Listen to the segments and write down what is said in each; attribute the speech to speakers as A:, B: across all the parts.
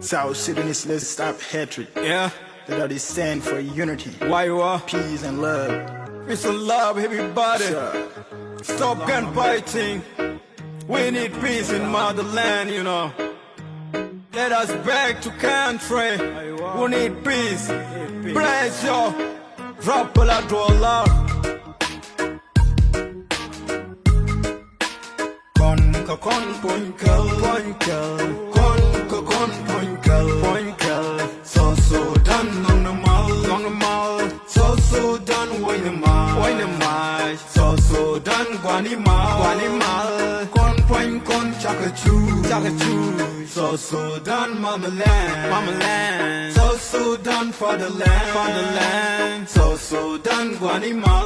A: South Sudanese, let's stop hatred.
B: Yeah.
A: That they stand for unity,
B: Why you are?
A: peace and love.
B: Peace and love, everybody. Stop gunfighting. We need peace in motherland, you know. Let us back to country. We need peace. Bless you. Drop a lot to Allah. Con poinkel, poinkel. So Sudan on the mall. So Sudan wine the mall. So Sudan guanimal. Con chakachu. So Sudan mamaland. So Sudan fatherland. So Sudan guanimal.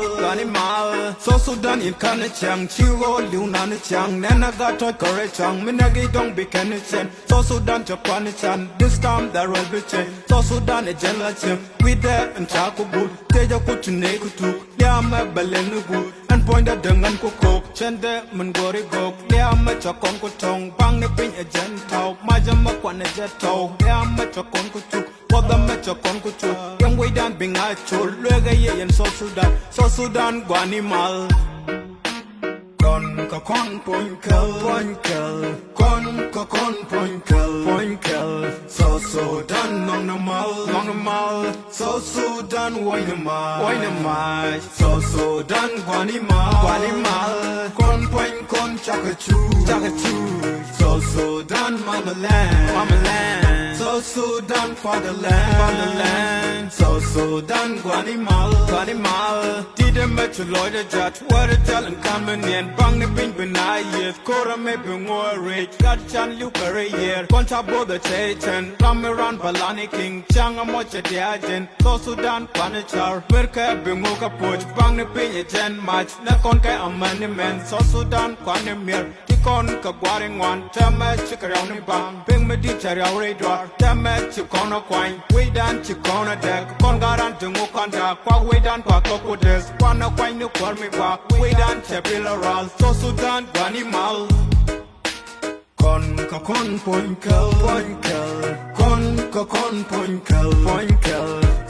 B: So Sudan in Kanachang, Chigo, Lunan Chang, Nanaga Correchang, Minagi don't be Kanachan. So Sudan Japanichan, this time there will be change. So Sudan a generation, with there and Chakubu, Teja Kuchuneku, Yama Belenugu, and point at the Nankoko, Chende, Mungori Gok, Yama Chakonkotong, Bang the Pin a gentile, Majama Quanajeto, Yama Chakonkotu. What the metro concotu, young way down being a chol, Regaye and South Sudan, Guanimal. Con poinkel. So Sudan on the mall. So Sudan wine the mall. So Sudan guanimal. Con chakachu. So Sudan mamaland. So Sudan fatherland. So Sudan guanimal. Didn't met you lawyer judge, what a talent coming in. Bang the pink benayet, Kora maybe more rich. Got Chan Luca here. Contabo the Chayton, Ramaran Balani King, Changa Mocha Diagen, So Sudan Panachar, Merka Bimuka Puch, Bang the pin Jen match, Nakonka Amaniman, So Sudan Quanimir. Con Kagwaring one, Tama Chikaroni Bang, Bing Medicha Radar, Tama Chikona Quine, way down Chikona deck, Congaran Jumukanda, Quag way down Quacodes, Quana Quine no Quarmi Quak, way down Chapilaral, So Sudan Guanimal. Con poinkel.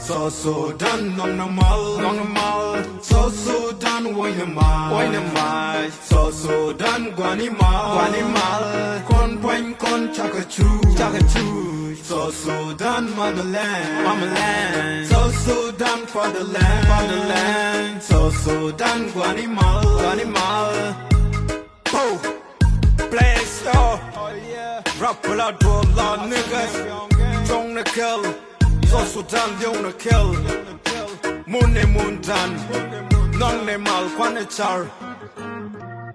B: So Sudan on the mall. So Sudan wine the mall. So Sudan guanimal. Con chakachu. So Sudan motherland. So Sudan fatherland. So Sudan guanimal. Oh. Place, oh yeah. Rap a lot to a lot niggas. Don't the kill. So Sudan don't the kill. Mundan. None de mal, Quanichar.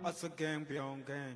B: That's a gang beyond gang.